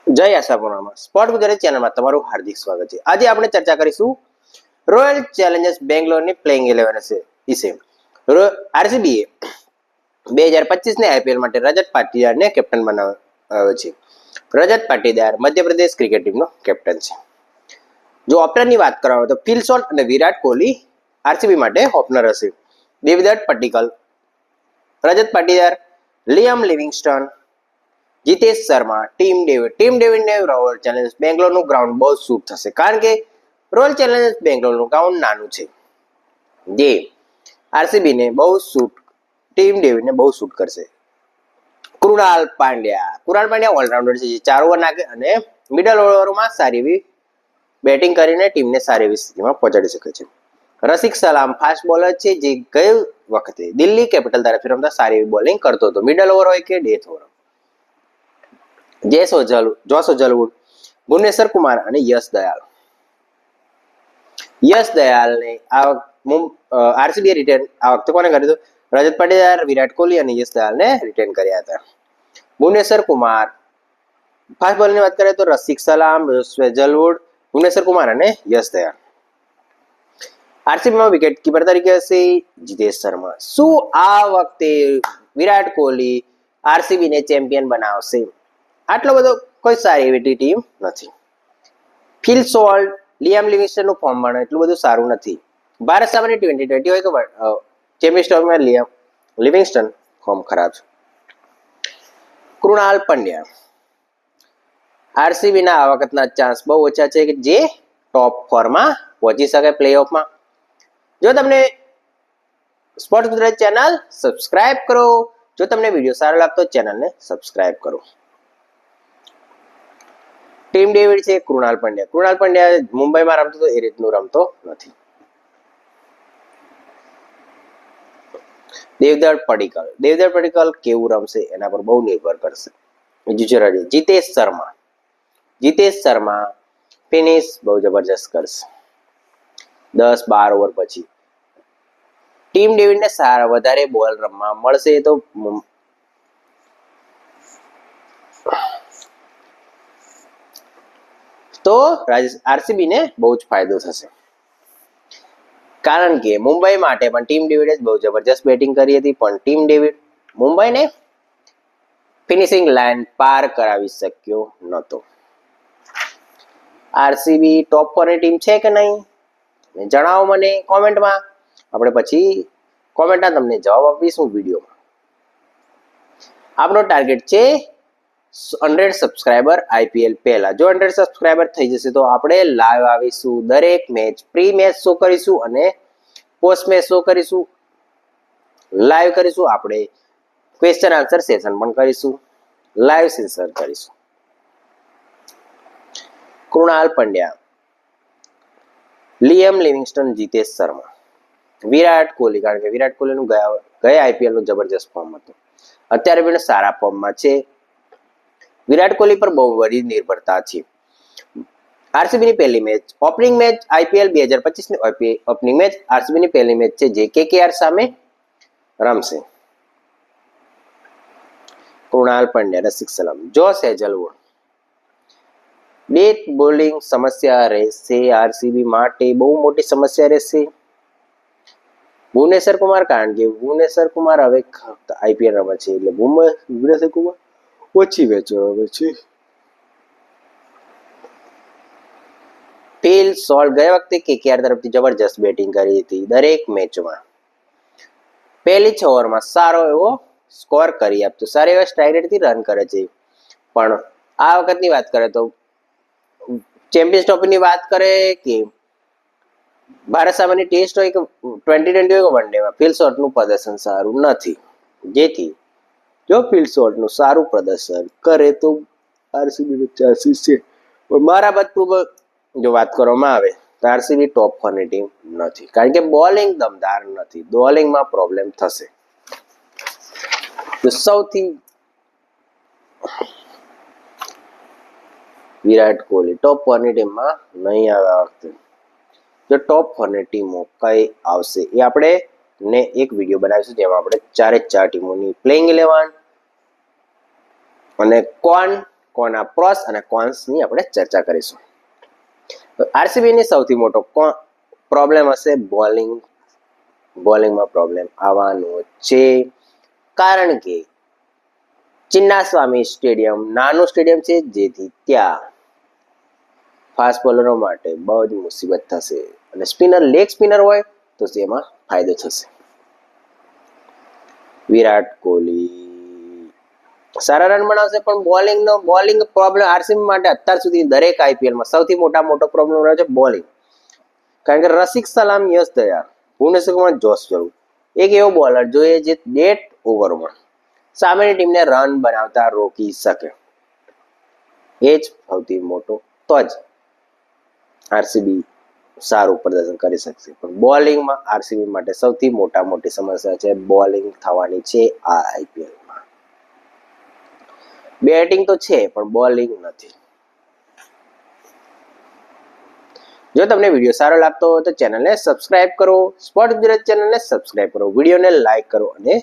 જય આશાપુરામાં સ્પોર્ટ ગુજરાતી ચેનલમાં તમારું હાર્દિક સ્વાગત છે। આજે આપણે ચર્ચા કરીશું રોયલ ચેલેન્જર્સ બેંગ્લોરની પ્લેઇંગ 11 વિશે। આરસીબીએ 2025ની આઈપીએલ માટે રજત પાટીદારને કેપ્ટન બનાવ્યો છે। રજત પાટીદાર મધ્યપ્રદેશ ક્રિકેટ ટીમનો કેપ્ટન છે। જો ઓપનરની વાત કરવામાં આવે તો ફિલ શોર્ટ અને વિરાટ કોહલી આરસીબી માટે ઓપનર હશે। Devdutt Padikkal, Rajat Patidar, Liam Livingstone, Jitesh Sharma, Tim ડેવિડને રોયલ ચેલેન્જર્સ બેંગ્લોરનું ગ્રાઉન્ડ બહુ સૂટ થશે, કારણ કે રોયલ ચેલેન્જર્સ બેંગ્લોરનું ગ્રાઉન્ડ નાનું છે, જે આરસીબીને બહુ સૂટ, ટીમ ડેવિડને બહુ સૂટ કરશે। કૃણાલ પાંડ્યા ઓલરાઉન્ડર છે, જે 4 ઓવર નાખે અને મિડલ ઓવરમાં સારી એવી બેટિંગ કરીને ટીમને સારી એવી સ્થિતિમાં પહોંચાડી શકે છે। રસિક સલામ ફાસ્ટ બોલર છે, જે ગઈ વખતે દિલ્હી કેપિટલ તરફથી રમતા સારી એવી બોલિંગ કરતો હતો, મિડલ ઓવર હોય કે ડેથ ઓવર। જોસ ઓઝલવુડ, ભુવનેશ્વર કુમાર અને યશ દયાલને આરસીબીએ રિટેન આ વખતે કોને કર્યું હતું? રજત પાટીદાર, વિરાટ કોહલી અને યશ દયાલને રિટેન કર્યા હતા। ભુવનેશ્વર કુમાર, ફાસ્ટ બોલરની વાત કરીએ તો રસિક સલામ, જોસ ઓઝલવુડ, ભુવનેશ્વર કુમાર અને યશ દયાલ। આરસીબીમાં વિકેટ કીપર તરીકે હશે જીતેશ શર્મા। શું આ વખતે વિરાટ કોહલી આરસીબીને ચેમ્પિયન બનાવશે? આટલો બધો કોઈ સારી એવી ટીમ નથી। ફિલ સોલ્ટ, લિયમ લિવિંગસ્ટનનું ફોર્મ પણ એટલું બધું સારું નથી। ભારત સામે T20 હોય કે ચેમ્પિયન્સ ટ્રોફીમાં લિવિંગસ્ટન ફોર્મ ખરાબ છે। કૃણાલ પંડ્યા, આરસીબીના આ વખતના ચાન્સ બહુ ઓછા છે કે જે ટોપ 4માં પહોંચી શકે પ્લેઓફમાં। જો તમને સ્પોર્ટ્સ ગુજરાતી ચેનલ સબસ્ક્રાઇબ કરો, જો તમને વિડીયો સારો લાગતો ચેનલને સબસ્ક્રાઇબ કરો। ટીમ ડેવિડ છે કૃણાલ પંડ્યા મુંબઈમાં રમતો તો એ રીતનું રમતો નથી। દેવદત્ત પટ્ટિકલ કેવું રમશે એના પર બહુ નિર્ભર કરશે। બીજું છે જીતેશ શર્મા ફિનિશ બહુ જબરજસ્ત કરશે 10-12 ઓવર પછી। ટીમ ડેવિડને સારા વધારે બોલ રમવા મળશે તો આરસીબીને બહુ જ ફાયદો થશે, કારણ કે મુંબઈ માટે પણ ટીમ ડેવિડે બહુ જબરજસ્ત બેટિંગ કરી હતી, પણ ટીમ ડેવિડ મુંબઈને ફિનિશિંગ લાઇન પાર કરાવી શક્યો નહોતો। આરસીબી ટોપ 4ની ટીમ છે કે નહીં જણાવો મને કોમેન્ટમાં, આપણે પછી કોમેન્ટના તમને જવાબ આપીશું વિડીયોમાં। આપણો ટાર્ગેટ છે 100 સબસ્ક્રાઇબર આઈપીએલ પહેલા। જો 100 સબસ્ક્રાઇબર થઈ જશે તો આપણે લાઈવ આવીશું, દરેક મેચ પ્રી મેચ શો કરીશું અને પોસ્ટ મેચ શો કરીશું, લાઈવ કરીશું, આપણે ક્વેશ્ચન આન્સર સેશન પણ કરીશું, લાઈવ સેશન કરીશું। કૃણાલ પંડ્યા, લિયમ લિવિંગસ્ટન, જીતેશ શર્મા, વિરાટ કોહલી, કારણ કે વિરાટ કોહલીનું ગયા આઈપીએલનું જબરજસ્ત ફોર્મ હતું, અત્યારે પણ સારા ફોર્મમાં છે। વિરાટ કોહલી પર બહુ વધી નિર્ભરતા છે। આરસીબીની પહેલી મેચ, ઓપનિંગ મેચ આઈપીએલ 2025ની ઓપનિંગ મેચ આરસીબીની પહેલી મેચ છે, જે કેકેઆર સામે રમશે। કૃણાલ પંડ્યા, રસિક સલામ, જોસ હેઝલવુડ, ડેથ બોલિંગ સમસ્યા રહેશે આરસીબી માટે, બહુ મોટી સમસ્યા રહેશે। ભુવનેશ્વર કુમાર, કારણ કે ભુવનેશ્વર કુમાર હવે આઈપીએલ રમે છે, એટલે ભુવનેશ્વર કુમાર ઓછી મેચો રમે છે। ફિલ સોલ્ટ ગયા વખતે કેકેઆર તરફથી જબરજસ્ત બેટિંગ કરી હતી, દરેક મેચમાં પહેલી 6 ઓવરમાં સારો એવો સ્કોર કરી આપતો, સારી એવા સ્ટ્રાઇક રેટથી રન કરે છે, પણ આ વખતની વાત કરે તો ચેમ્પિયન્સ ટ્રોફીની વાત કરે કે ભારત સામેની ટેસ્ટ હોય કે T20 હોય કે વન ડેમાં ફિલ શોર્ટનું પ્રદર્શન સારું નથી, જેથી જો ફિલ શોર્ટનું સારું પ્રદર્શન કરે તો આરસીબીનો ચાન્સીસ છે, પણ મારા મત જો વાત કરવામાં આવે તો આરસીબી ટોપ 4ની ટીમ નથી, કારણ કે બોલિંગ દમદાર નથી, બોલિંગમાં પ્રોબ્લેમ થશે। તો સૌથી વિરાટ કોહલી ટોપ 4ની ટીમમાં નહીં આવે આ વખતે। જો ટોપ 4ની ટીમો કઈ આવશે એ આપણે ને એક વિડીયો બનાવીશું, જેમાં આપણે 4 ટીમોની પ્લેઇંગ 11 અને કોના પ્રોસ અને કોન્સની આપણે ચર્ચા કરીશું. આરસીબીની સૌથી મોટો પ્રોબ્લેમ હશે બોલિંગમાં પ્રોબ્લેમ આવવાનો છે, કારણ કે ચિન્નાસ્વામી સ્ટેડિયમ નાનું સ્ટેડિયમ છે, જેથી ત્યાં ફાસ્ટ બોલરો માટે બહુ જ મુસીબત થશે અને લેગ સ્પિનર હોય તો તેમાં ફાયદો થશે. વિરાટ કોહલી સારા રન બનાવશે, પણ બોલિંગ પ્રોબ્લેમ આરસીબી માટે અત્યાર સુધી દરેક આઈપીએલમાં સૌથી મોટો પ્રોબ્લેમ રહ્યો છે બોલિંગ. કારણ કે રસિક સલામ, યશ દયાળ, ભુવનેશ્વર કુમાર, જોસ જરૂર એક એવો બોલર જોઈએ જે ડેટ ઓવરમાં સામેની ટીમને રન બનાવતા રોકી શકે. એ જ સૌથી મોટો, તો જ આરસીબી સારું પ્રદર્શન કરી શકશે. પણ બોલિંગમાં આરસીબી માટે સૌથી મોટી સમસ્યા છે, બોલિંગ થવાની છે આ આઈપીએલમાં. બેટિંગ તો છે પણ બોલિંગ નથી. જો તમને વિડીયો સારો લાગતો હોય તો ચેનલને સબસ્ક્રાઇબ કરો, સ્પોર્ટ ગુજરાત ચેનલને સબસ્ક્રાઇબ કરો, વિડીયોને લાઈક કરો અને